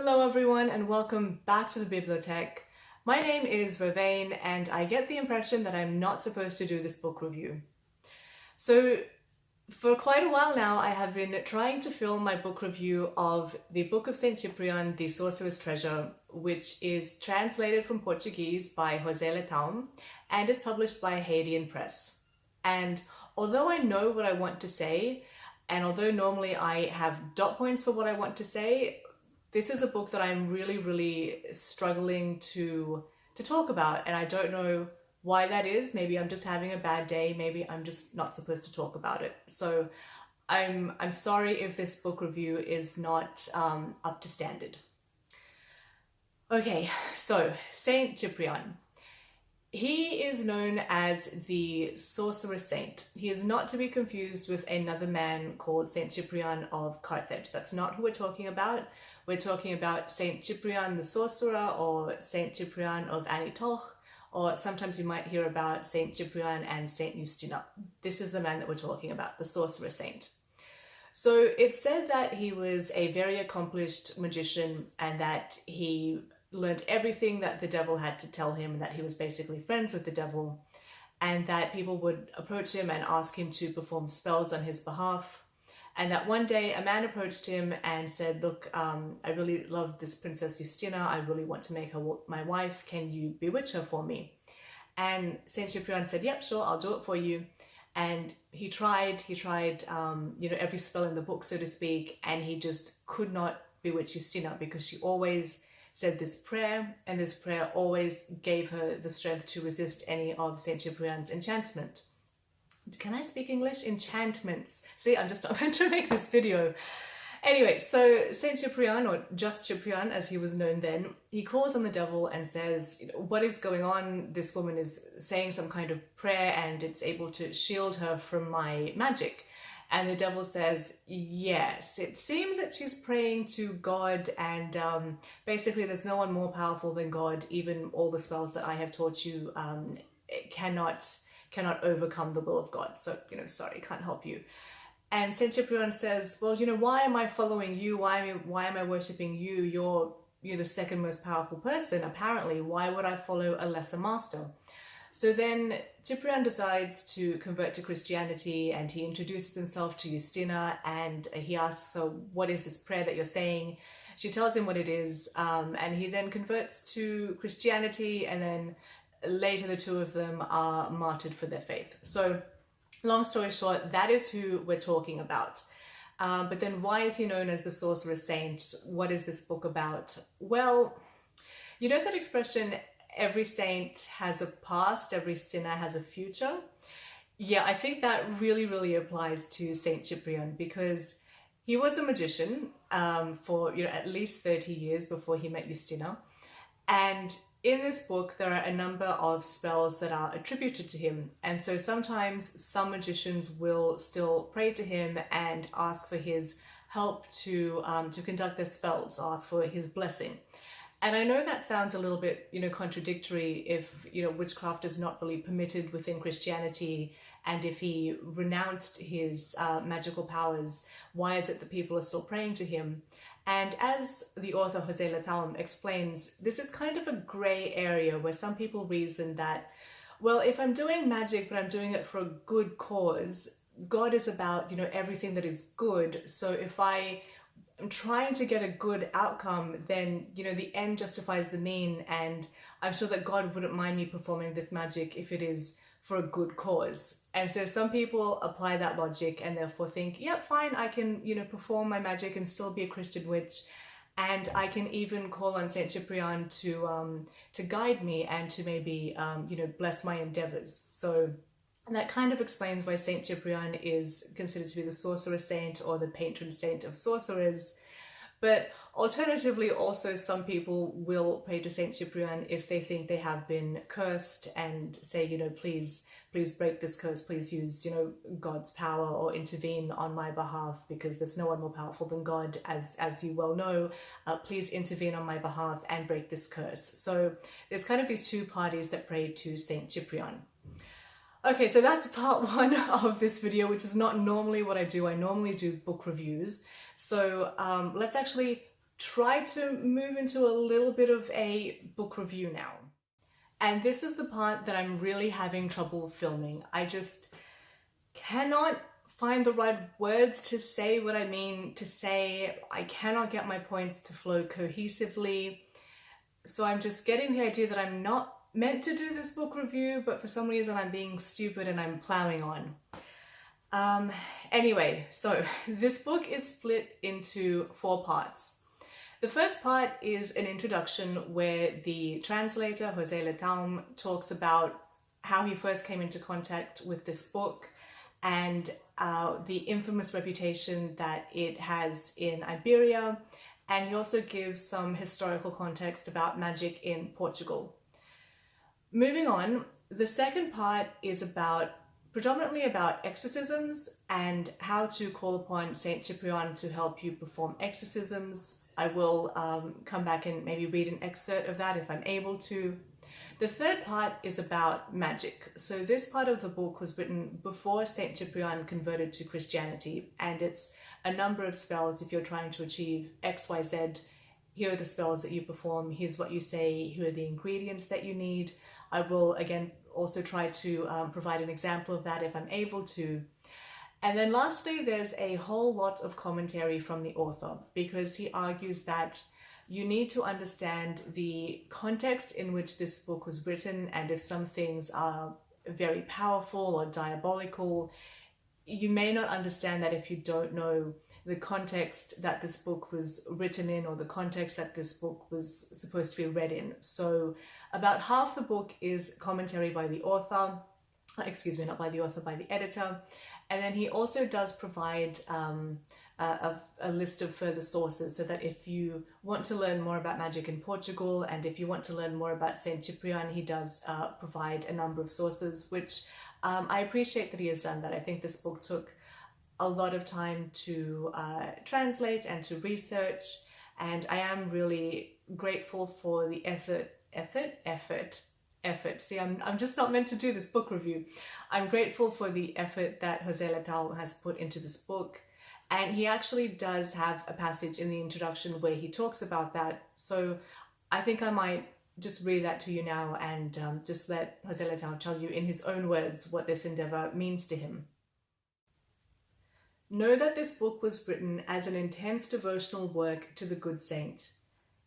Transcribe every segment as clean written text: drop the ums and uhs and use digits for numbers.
Hello everyone and welcome back to the Bibliotech. My name is Ravane and I get the impression that I'm not supposed to do this book review. So for quite a while now I have been trying to film my book review of the Book of St. Cyprian, the Sorcerer's Treasure, which is translated from Portuguese by José Leitão and is published by Hadean Press. And although I know what I want to say, and although normally I have dot points for what I want to say, this is a book that I'm really struggling to talk about, and I don't know why that is. Maybe I'm just having a bad day, maybe I'm just not supposed to talk about it. So I'm sorry if this book review is not up to standard. Okay, so Saint Cyprian. He is known as the Sorcerer Saint. He is not to be confused with another man called Saint Cyprian of Carthage. That's not who we're talking about. We're talking about Saint Cyprian the Sorcerer, or Saint Cyprian of Anitoch, or sometimes you might hear about Saint Cyprian and Saint Justina. This is the man that we're talking about, the Sorcerer Saint. So it's said that he was a very accomplished magician and that he learned everything that the devil had to tell him, that he was basically friends with the devil, and that people would approach him and ask him to perform spells on his behalf. And that one day a man approached him and said, look, I really love this Princess Justina. I really want to make her my wife. Can you bewitch her for me? And Saint Cyprian said, yep, sure, I'll do it for you. And he tried, every spell in the book, so to speak, and he just could not bewitch Justina because she always said this prayer, and this prayer always gave her the strength to resist any of Saint Cyprian's enchantment. Can I speak English? Enchantments. See, I'm just not meant to make this video. Anyway, so Saint Cyprian, or just Cyprian as he was known then, he calls on the devil and says, what is going on? This woman is saying some kind of prayer and it's able to shield her from my magic. And the devil says, yes, it seems that she's praying to God, and basically there's no one more powerful than God. Even all the spells that I have taught you cannot overcome the will of God. So, sorry, can't help you. And Saint Cyprian says, well, why am I following you? Why am I worshipping you? You're the second most powerful person, apparently. Why would I follow a lesser master? So then Cyprian decides to convert to Christianity, and he introduces himself to Justina, and he asks, so what is this prayer that you're saying? She tells him what it is, and he then converts to Christianity, and then later the two of them are martyred for their faith. So long story short, that is who we're talking about. But then why is he known as the Sorcerer Saint? What is this book about? Well, you know that expression, every saint has a past, every sinner has a future? Yeah, I think that really applies to Saint Cyprian, because he was a magician for at least 30 years before he met Justina. And in this book, there are a number of spells that are attributed to him. And so sometimes some magicians will still pray to him and ask for his help to conduct their spells, ask for his blessing. And I know that sounds a little bit, contradictory if, witchcraft is not really permitted within Christianity, and if he renounced his magical powers, why is it that people are still praying to him? And as the author José Leitão explains, this is kind of a grey area where some people reason that, well, if I'm doing magic but I'm doing it for a good cause, God is about, everything that is good. So if I'm trying to get a good outcome, then, the end justifies the mean, and I'm sure that God wouldn't mind me performing this magic if it is for a good cause. And so some people apply that logic and therefore think, yep, fine, I can, perform my magic and still be a Christian witch, and I can even call on Saint Cyprian to guide me and to maybe, bless my endeavors. So that kind of explains why Saint Cyprian is considered to be the Sorcerer Saint, or the patron saint of sorcerers. But alternatively, also some people will pray to Saint Cyprian if they think they have been cursed and say, please break this curse, please use, God's power or intervene on my behalf, because there's no one more powerful than God, as you well know. Please intervene on my behalf and break this curse. So there's kind of these two parties that pray to Saint Cyprian. Okay, so that's part one of this video, which is not normally what I do. I normally do book reviews. So let's actually try to move into a little bit of a book review now. And this is the part that I'm really having trouble filming. I just cannot find the right words to say what I mean to say. I cannot get my points to flow cohesively. So I'm just getting the idea that I'm not meant to do this book review, but for some reason I'm being stupid and I'm plowing on. Anyway, so this book is split into 4 parts. The first part is an introduction where the translator, José Leitão, talks about how he first came into contact with this book and the infamous reputation that it has in Iberia. And he also gives some historical context about magic in Portugal. Moving on, the second part is predominantly about exorcisms and how to call upon Saint Cyprian to help you perform exorcisms. I will come back and maybe read an excerpt of that if I'm able to. The third part is about magic. So this part of the book was written before Saint Cyprian converted to Christianity, and it's a number of spells. If you're trying to achieve X, Y, Z, here are the spells that you perform, here's what you say, here are the ingredients that you need. I will again also try to provide an example of that if I'm able to. And then lastly, there's a whole lot of commentary from the author, because he argues that you need to understand the context in which this book was written, and if some things are very powerful or diabolical, you may not understand that if you don't know the context that this book was written in or the context that this book was supposed to be read in. So about half the book is commentary by the author, excuse me, not by the author, by the editor. And then he also does provide a list of further sources, so that if you want to learn more about magic in Portugal and if you want to learn more about Saint Cyprian, he does provide a number of sources, which I appreciate that he has done that. I think this book took a lot of time to translate and to research, and I am really grateful for the effort. See, I'm just not meant to do this book review. I'm grateful for the effort that José Leitão has put into this book. And he actually does have a passage in the introduction where he talks about that. So I think I might just read that to you now and just let José Leitão tell you in his own words what this endeavor means to him. Know that this book was written as an intense devotional work to the good saint.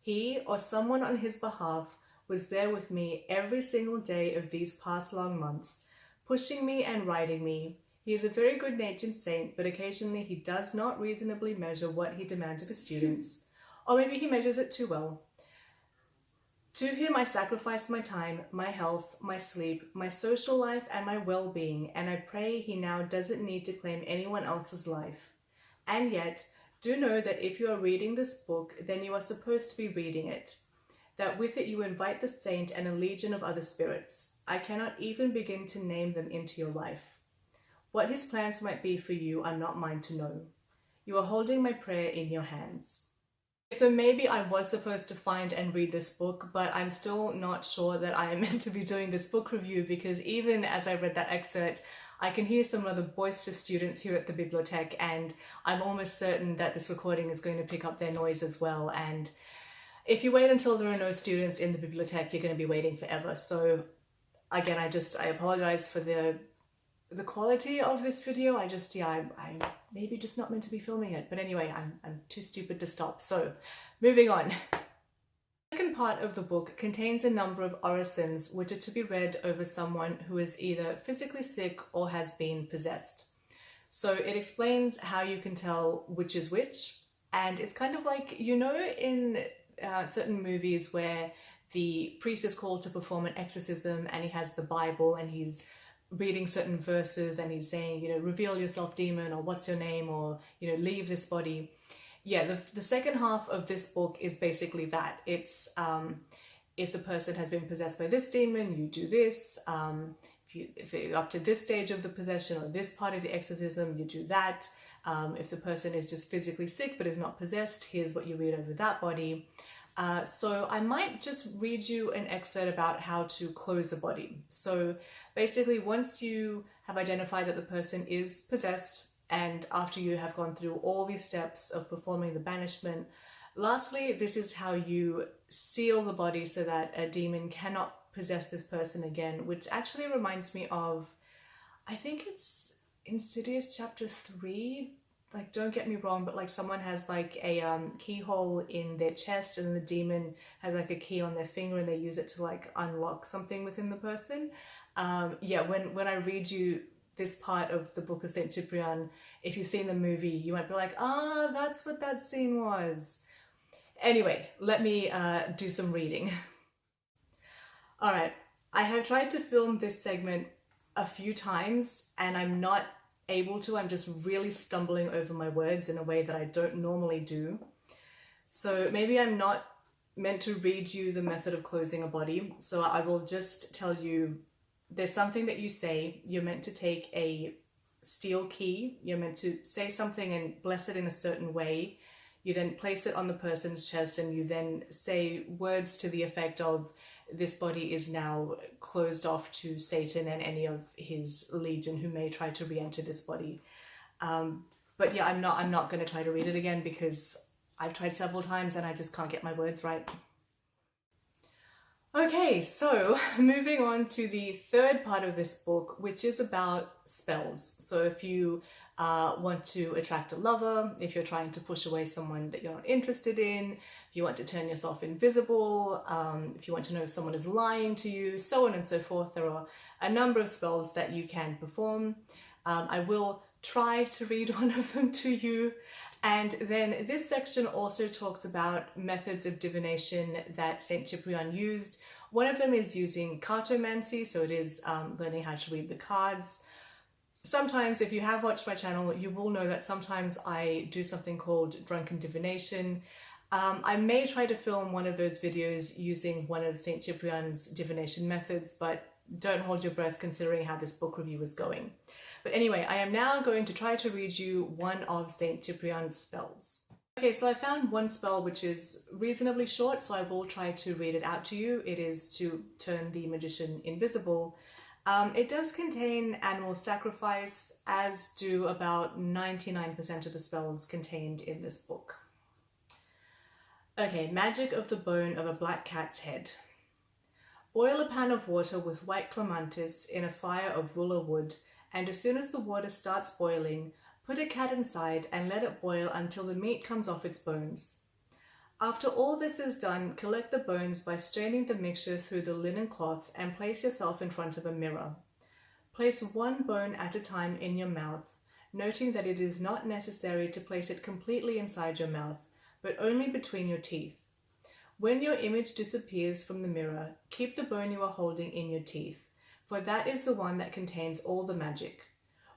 He, or someone on his behalf, was there with me every single day of these past long months, pushing me and writing me. He is a very good-natured saint, but occasionally he does not reasonably measure what he demands of his students, or maybe he measures it too well. To him I sacrifice my time, my health, my sleep, my social life, and my well-being, and I pray he now doesn't need to claim anyone else's life. And yet, do know that if you are reading this book, then you are supposed to be reading it, that with it you invite the saint and a legion of other spirits. I cannot even begin to name them into your life. What his plans might be for you are not mine to know. You are holding my prayer in your hands. So maybe I was supposed to find and read this book, but I'm still not sure that I am meant to be doing this book review, because even as I read that excerpt, I can hear some other boisterous students here at the bibliothèque, and I'm almost certain that this recording is going to pick up their noise as well. And if you wait until there are no students in the bibliothèque, you're going to be waiting forever. So again, I apologize for the quality of this video. I'm maybe just not meant to be filming it. But anyway, I'm too stupid to stop. So moving on. The second part of the book contains a number of orisons which are to be read over someone who is either physically sick or has been possessed. So it explains how you can tell which is which. And it's kind of like, you know, in certain movies where the priest is called to perform an exorcism and he has the Bible and he's reading certain verses and he's saying, you know, reveal yourself, demon, or what's your name, or, you know, leave this body. Yeah, the second half of this book is basically that. It's if the person has been possessed by this demon, you do this. If you're up to this stage of the possession or this part of the exorcism, you do that. If the person is just physically sick but is not possessed, here's what you read over that body. So I might just read you an excerpt about how to close the body. So basically, once you have identified that the person is possessed, and after you have gone through all these steps of performing the banishment, Lastly, this is how you seal the body so that a demon cannot possess this person again, which actually reminds me of, I think it's Insidious chapter 3. Like, don't get me wrong, but like someone has like a keyhole in their chest and the demon has like a key on their finger and they use it to like unlock something within the person. Yeah, when I read you this part of the Book of Saint Cyprian, if you've seen the movie, you might be like, ah, that's what that scene was. Anyway, let me do some reading. All right, I have tried to film this segment a few times and I'm not able to. I'm just really stumbling over my words in a way that I don't normally do. So maybe I'm not meant to read you the method of closing a body. So I will just tell you, there's something that you say. You're meant to take a steel key. You're meant to say something and bless it in a certain way. You then place it on the person's chest and you then say words to the effect of, this body is now closed off to Satan and any of his legion who may try to re-enter this body. But yeah, I'm not going to try to read it again because I've tried several times and I just can't get my words right. Okay, so moving on to the third part of this book, which is about spells. So if you want to attract a lover, if you're trying to push away someone that you're not interested in, if you want to turn yourself invisible, if you want to know if someone is lying to you, so on and so forth, there are a number of spells that you can perform. I will try to read one of them to you. And then this section also talks about methods of divination that Saint Cyprian used. One of them is using cartomancy, so it is learning how to read the cards. Sometimes, if you have watched my channel, you will know that sometimes I do something called drunken divination. I may try to film one of those videos using one of Saint Cyprian's divination methods, but don't hold your breath considering how this book review is going. But anyway, I am now going to try to read you one of Saint Cyprian's spells. Okay, so I found one spell which is reasonably short, so I will try to read it out to you. It is to turn the magician invisible. It does contain animal sacrifice, as do about 99% of the spells contained in this book. Okay, magic of the bone of a black cat's head. Boil a pan of water with white clematis in a fire of willow wood, and as soon as the water starts boiling, put a cat inside and let it boil until the meat comes off its bones. After all this is done, collect the bones by straining the mixture through the linen cloth and place yourself in front of a mirror. Place one bone at a time in your mouth, noting that it is not necessary to place it completely inside your mouth, but only between your teeth. When your image disappears from the mirror, keep the bone you are holding in your teeth, for that is the one that contains all the magic.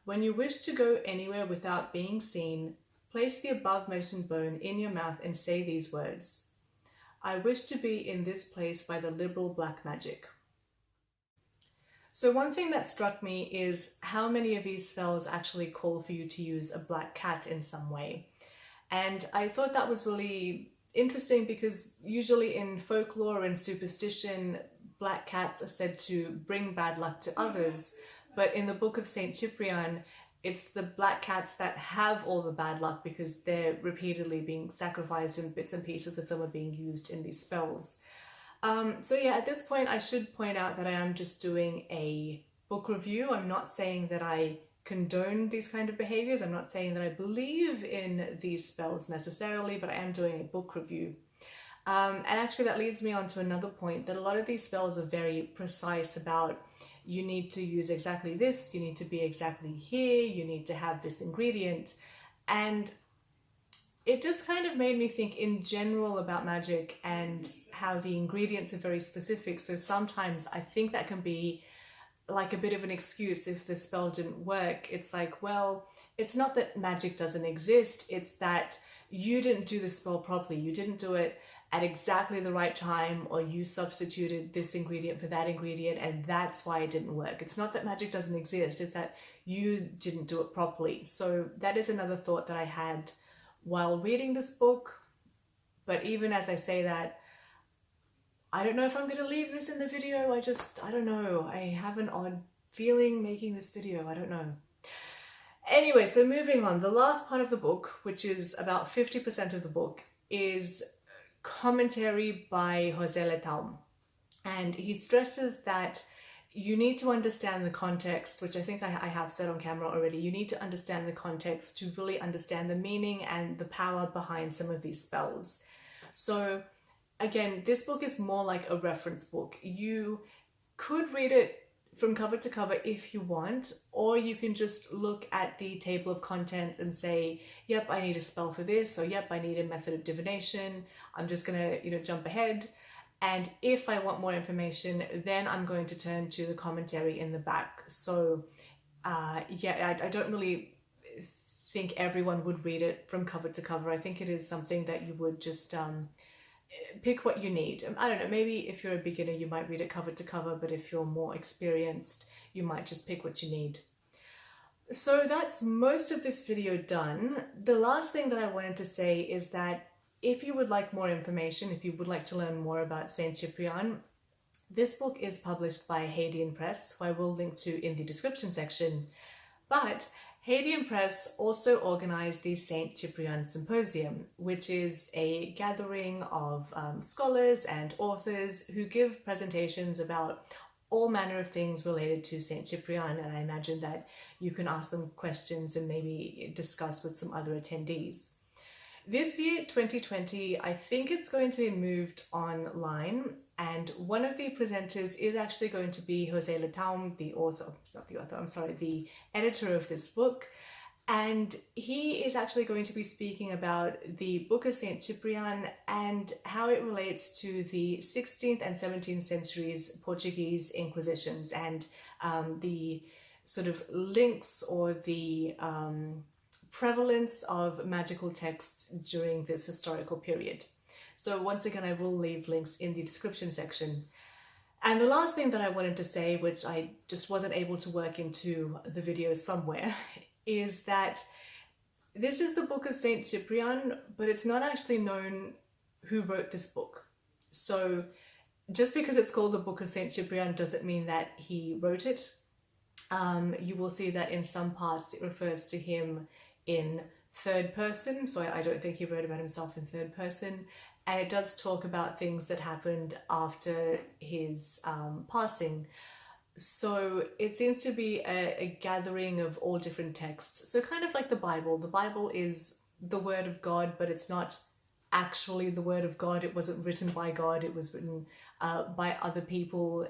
When you wish to go anywhere without being seen, place the above-mentioned bone in your mouth and say these words. I wish to be in this place by the liberal black magic. So one thing that struck me is how many of these spells actually call for you to use a black cat in some way. And I thought that was really interesting because usually in folklore and superstition, black cats are said to bring bad luck to others. But in the Book of Saint Cyprian, it's the black cats that have all the bad luck because they're repeatedly being sacrificed and bits and pieces of them are being used in these spells. So yeah, at this point I should point out that I am just doing a book review. I'm not saying that I condone these kind of behaviors. I'm not saying that I believe in these spells necessarily, but I am doing a book review. And actually that leads me on to another point, that a lot of these spells are very precise about you need to use exactly this, you need to be exactly here, you need to have this ingredient. And it just kind of made me think in general about magic and how the ingredients are very specific. So sometimes I think that can be like a bit of an excuse if the spell didn't work. It's like, well, it's not that magic doesn't exist, it's that you didn't do the spell properly, you didn't do it at exactly the right time, or you substituted this ingredient for that ingredient and that's why it didn't work. It's not that magic doesn't exist, it's that you didn't do it properly. So that is another thought that I had while reading this book. But even as I say that, I don't know if I'm going to leave this in the video. I don't know. I have an odd feeling making this video. I don't know. Anyway, so moving on. The last part of the book, which is about 50% of the book, is commentary by José Leitão. And he stresses that you need to understand the context, which I think I have said on camera already. You need to understand the context to really understand the meaning and the power behind some of these spells. So again, this book is more like a reference book. You could read it from cover to cover if you want, or you can just look at the table of contents and say, yep, I need a spell for this, or yep, I need a method of divination. I'm just gonna, jump ahead. And if I want more information, then I'm going to turn to the commentary in the back. So yeah, I don't really think everyone would read it from cover to cover. I think it is something that you would just pick what you need. I don't know, maybe if you're a beginner, you might read it cover to cover, but if you're more experienced, you might just pick what you need. So that's most of this video done. The last thing that I wanted to say is that if you would like more information, if you would like to learn more about Saint Cyprian, this book is published by Hadean Press, who I will link to in the description section. But Hadean Press also organized the Saint Cyprian Symposium, which is a gathering of scholars and authors who give presentations about all manner of things related to Saint Cyprian, and I imagine that you can ask them questions and maybe discuss with some other attendees. This year, 2020, I think it's going to be moved online, and one of the presenters is actually going to be José Leitão, the editor of this book, and he is actually going to be speaking about the Book of Saint Cyprian and how it relates to the 16th and 17th centuries Portuguese Inquisitions and the sort of links or the prevalence of magical texts during this historical period. So once again, I will leave links in the description section. And the last thing that I wanted to say, which I just wasn't able to work into the video somewhere, is that this is the Book of Saint Cyprian, but it's not actually known who wrote this book. So just because it's called the Book of Saint Cyprian doesn't mean that he wrote it. You will see that in some parts it refers to him in third person, so I don't think he wrote about himself in third person, and it does talk about things that happened after his passing. So it seems to be a gathering of all different texts, so kind of like the Bible. The Bible is the word of God, but it's not actually the word of God. It wasn't written by God, it was written by other people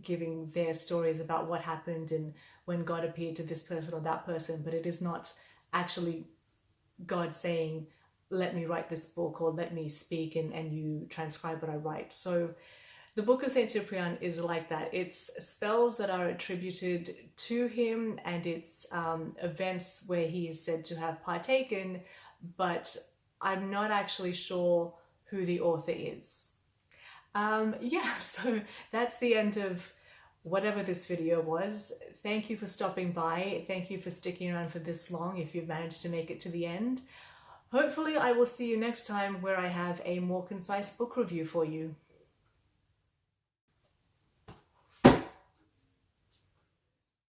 giving their stories about what happened and when God appeared to this person or that person, but it is not actually God saying, let me write this book, or let me speak and you transcribe what I write. So the Book of Saint Cyprian is like that. It's spells that are attributed to him, and it's events where he is said to have partaken, but I'm not actually sure who the author is. Yeah, so that's the end of whatever this video was. Thank you for stopping by. Thank you for sticking around for this long if you've managed to make it to the end. Hopefully I will see you next time where I have a more concise book review for you.